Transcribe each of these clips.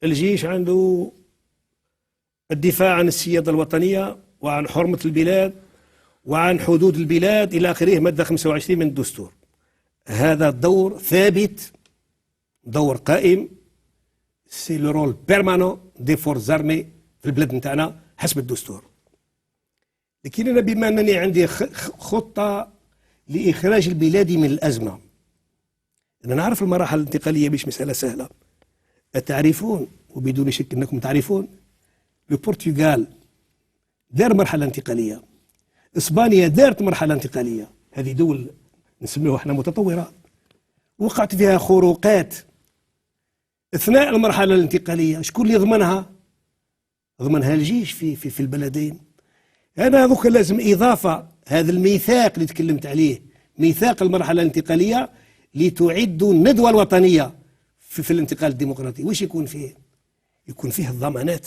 الجيش عنده الدفاع عن السيادة الوطنية وعن حرمة البلاد وعن حدود البلاد إلى آخره، مادة 25 من الدستور. هذا دور ثابت، دور قائم، سي لو رول بيرمانون دي فورس زارمي في البلاد نتاعنا حسب الدستور. لكن أنا بما أنني عندي خطة لإخراج البلاد من الأزمة، أنا نعرف المراحل الانتقالية مش مسألة سهلة. أتعرفون وبدون شك أنكم تعرفون البرتغال دار مرحلة انتقالية، إسبانيا دارت مرحلة انتقالية، هذه دول نسميها احنا متطورة، وقعت فيها خروقات أثناء المرحلة الانتقالية. شكون اللي يضمنها؟ ضمنها الجيش في البلدين. أنا ذوك لازم إضافة هذا الميثاق اللي تكلمت عليه، ميثاق المرحلة الانتقالية، لتعدوا الندوة الوطنية في الانتقال الديمقراطي. وش يكون فيه؟ يكون فيه الضمانات.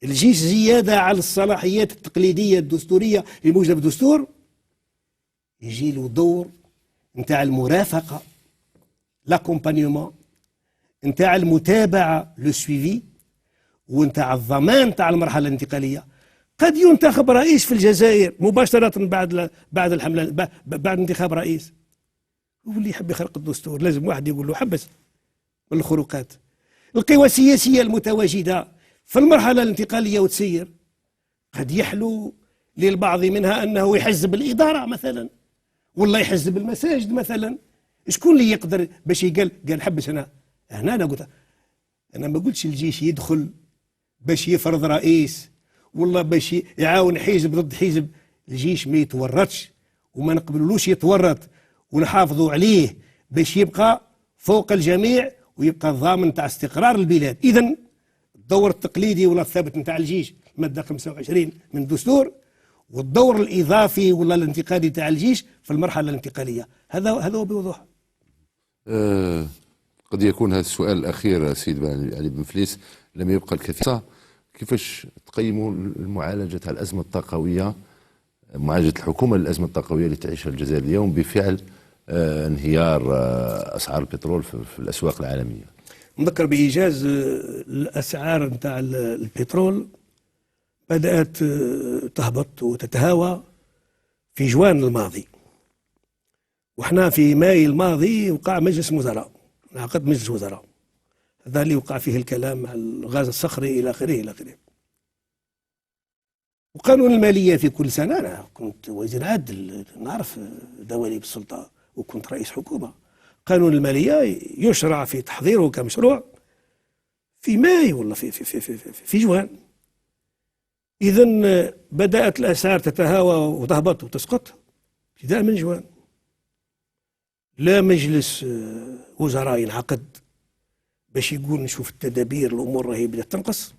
الجيش زيادة على الصلاحيات التقليدية الدستورية اللي موجودة بالدستور، يجي له دور نتاع المرافقة، لاكومبانيومون، نتاع المتابعة، لو سويفي، ونتاع الضمان نتاع المرحلة الانتقالية. قد ينتخب رئيس في الجزائر مباشرة بعد الحملة، بعد انتخاب رئيس. واللي يحب يخرق الدستور لازم واحد يقول له حبس من الخروقات. القوى السياسية المتواجدة في المرحلة الانتقالية وتسير، قد يحلو للبعض منها أنه يحزب الإدارة مثلا، ولا يحزب المساجد مثلا. شكون اللي يقدر باش قال حبس؟ أنا قلت، أنا ما قلتش الجيش يدخل باش يفرض رئيس والله باش يعاون حزب ضد حزب. الجيش ما يتورطش وما نقبلولوش يتورط، ونحافظوا عليه باش يبقى فوق الجميع ويبقى الضامن تاع استقرار البلاد. إذن الدور التقليدي ولا الثابت نتاع الجيش مادة 25 من الدستور، والدور الإضافي ولا الانتقالي تاع الجيش في المرحلة الانتقالية. هذا هو بوضوح. قد يكون هذا السؤال الأخير سيد علي بن فليس، لم يبقى الكثير. كيفاش تقيموا معالجة الأزمة الطاقوية، معالجة الحكومة للأزمة الطاقوية اللي تعيشها الجزائر اليوم بفعل انهيار أسعار البترول في الأسواق العالمية؟ نذكر بإيجاز الأسعار نتاع البترول بدأت تهبط وتتهاوى في جوان الماضي، وإحنا في ماي الماضي وقع مجلس وزراء، انعقد مجلس وزراء، هذا اللي وقع فيه الكلام عن الغاز الصخري إلى آخره إلى آخره. وقانون المالية في كل سنة، أنا كنت وزير عدل نعرف دواليب السلطة وكنت رئيس حكومة. قانون المالية يشرع في تحضيره كمشروع في ماي ولا في جوان. إذن بدأت الأسعار تتهاوى وتهبط وتسقط ابتداء من جوان. لا مجلس وزراء ينعقد باش يقول نشوف التدابير، الأمور راهي بدأت تنقص،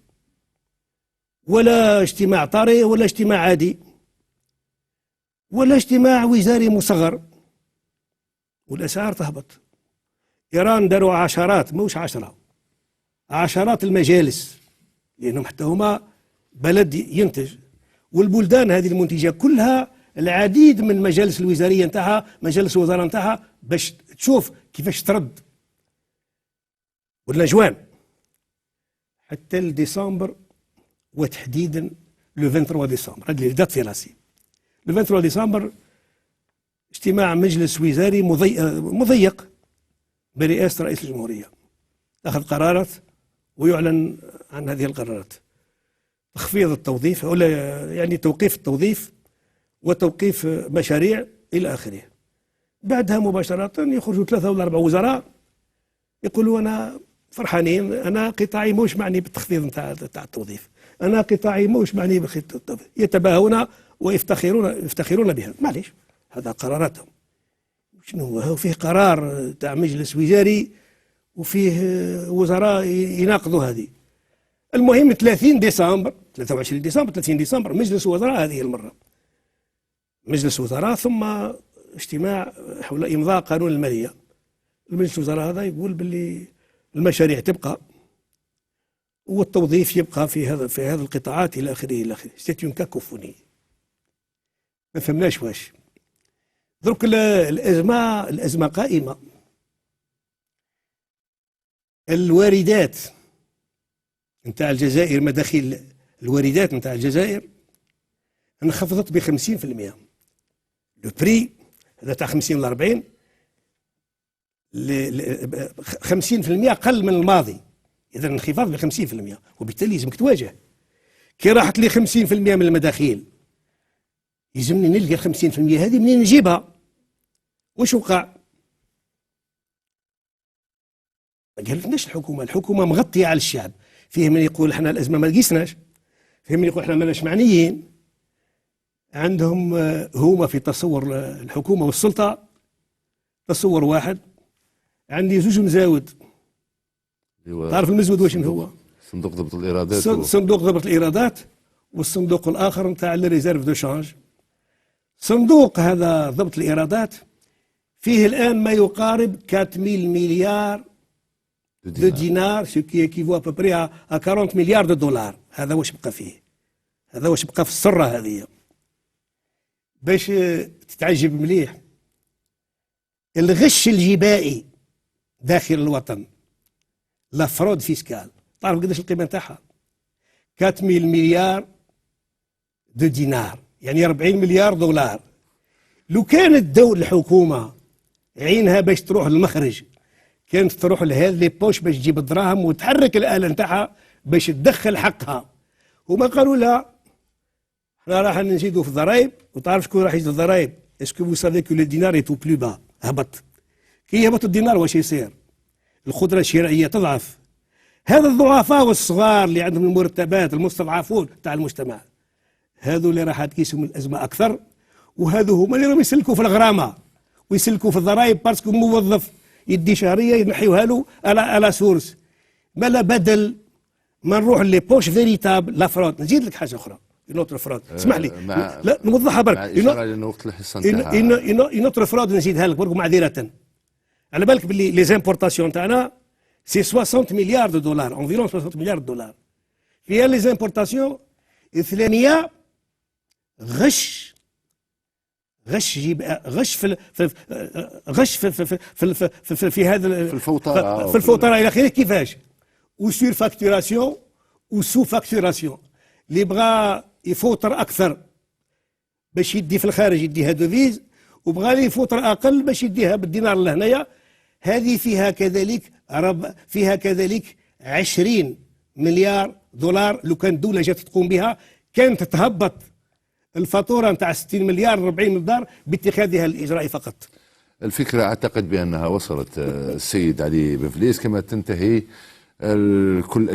ولا اجتماع طارئ ولا اجتماع عادي ولا اجتماع وزاري مصغر، والأسعار تهبط. إيران داروا عشرات، موش 10، عشرات المجالس، لأنهم حتى هما بلد ينتج، والبلدان هذه المنتجة كلها العديد من المجالس الوزارية نتاعها، مجالس الوزراء نتاعها، باش تشوف كيفاش ترد. ولا جوان حتى لديسمبر، وتحديدا لو 23 ديسمبر، هذه اللي دات في راسي. لو 23 ديسمبر اجتماع مجلس وزاري مضيق برئاسة رئيس الجمهورية، أخذ قرارات ويعلن عن هذه القرارات: تخفيض التوظيف، ولا يعني توقيف التوظيف وتوقيف مشاريع إلى آخره. بعدها مباشرة يخرجوا 3 ولا 4 وزراء يقولوا أنا فرحانين، أنا قطاعي موش معني بالتخفيض نتاع التوظيف، أنا قطاعي موش معني بالتوظيف، يتباهون ويفتخرون بها. معليش، هذا قراراتهم. شنو هو؟ فيه قرار تاع مجلس وزاري وفيه وزراء يناقضوا هذه. المهم 30 ديسمبر 23 ديسمبر 30 ديسمبر مجلس وزراء، هذه المرة مجلس وزراء، ثم اجتماع حول إمضاء قانون المالية. المجلس الوزراء هذا يقول باللي المشاريع تبقى والتوظيف يبقى في هذا القطاعات إلى آخره إلى آخره. سيت اون كاكوفوني، ما فهمناش واش. درك الأزمة قائمة. الواردات نتاع الجزائر، مداخيل الواردات نتاع الجزائر انخفضت ب 50%. لو بري هذا تاع 50 ل 40 50% قل من الماضي، اذا انخفاض ب 50%، وبالتالي لازمك تواجه. كي راحت لي 50% من المداخيل يلزمني نلقى 50% هذه منين نجيبها؟ واش وقع؟ ما قالتناش الحكومه مغطيه على الشعب. فيه من يقول احنا الازمه ما لقيسناش، فيه من يقول احنا ماناش معنيين. عندهم هما في تصور الحكومه والسلطه تصور واحد. عندي زوج مزاود. تعرف المزود واش هو؟ صندوق ضبط الايرادات صندوق ضبط الايرادات، والصندوق الاخر نتاع الريزيرف دو شانج. صندوق هذا ضبط الايرادات فيه الان ما يقارب 4000 مليار دو دينار، سو كي ايكيفو ابوبري ا 40 مليار دو دولار. هذا واش بقى فيه، هذا واش بقى في السره هذه. باش تتعجب مليح، الغش الجبائي داخل الوطن، لا فرود فيسكال، تعرف قداش القيمه نتاعها؟ 4000 مليار دو دينار، يعني 40 مليار دولار. لو كانت الحكومه عينها باش تروح للمخرج، كانت تروح لهذه لي بوش باش تجيب الدراهم وتحرك الاله نتاعها باش تدخل حقها. هما قالوا لا، احنا راح نزيدوا في الضرائب. وتعرف شكون راح يزيد الضرائب؟ اسكو فو سافي كو لو دينار اي تو بلو با، هبط. كي يهبط الدينار واش يصير؟ القدره الشرائيه تضعف. هذا الضعفاء والصغار اللي عندهم المرتبات، المستضعفون تاع المجتمع، هذو اللي راح تكيسهم الازمه اكثر، وهذو هما اللي راهم يسلكوا في الغرامه ويسلكوا في الضرائب، باسكو موظف يدي شهريه ينحيوها له على سورس. مالا بدل ما نروح لي بوش فيريتابل لا فرود. نزيد لك حاجه اخرى، نوتر فرود، اسمح لي لا نوضحها برك. لأن وقت الحصه نتاعها نوتر فرود نزيدها لك برك معذره. على بالك باللي لي زامبورتاسيون تاعنا سي 60 مليار دو دولار، انفيرون 60 مليار دو دولار. فيها لي زامبورتاسيون 300 غش غش في هذا في الفوطره في الفوطره الى اخره. كيفاش؟ وسور فاكتوراسيون وسو فاكتوراسيون. اللي بغى يفوطر اكثر باش يدي في الخارج يديها دوفيز، وبغى لي يفوطر اقل باش يديها بالدينار لهنايا. هذه فيها كذلك 20 مليار دولار. لو كان الدوله جات تقوم بها كانت تهبط الفاتوره نتاع 60 مليار 40 مليار باتخاذها الاجراء فقط. الفكره اعتقد بانها وصلت السيد علي بن فليس. كما تنتهي كل